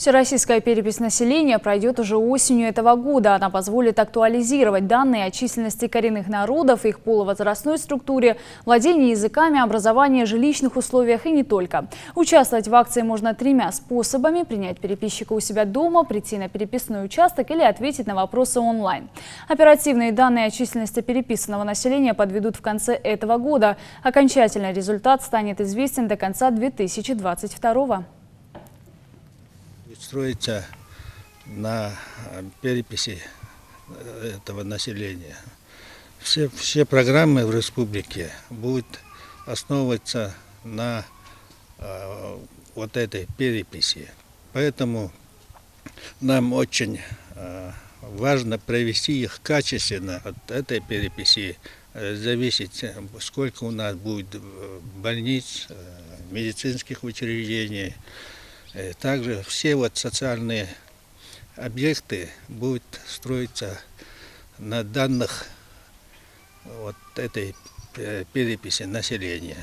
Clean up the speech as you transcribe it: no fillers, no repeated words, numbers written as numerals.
Всероссийская перепись населения пройдет уже осенью этого года. Она позволит актуализировать данные о численности коренных народов, их полувозрастной структуре, владении языками, образовании, жилищных условиях и не только. Участвовать в акции можно тремя способами: принять переписчика у себя дома, прийти на переписной участок или ответить на вопросы онлайн. Оперативные данные о численности переписанного населения подведут в конце этого года. Окончательный результат станет известен до конца 2022 года. Строится на переписи этого населения. Все программы в республике будут основываться на вот этой переписи. Поэтому нам очень важно провести их качественно. От этой переписи зависит, сколько у нас будет больниц, медицинских учреждений. Также все социальные объекты будут строиться на данных вот этой переписи населения.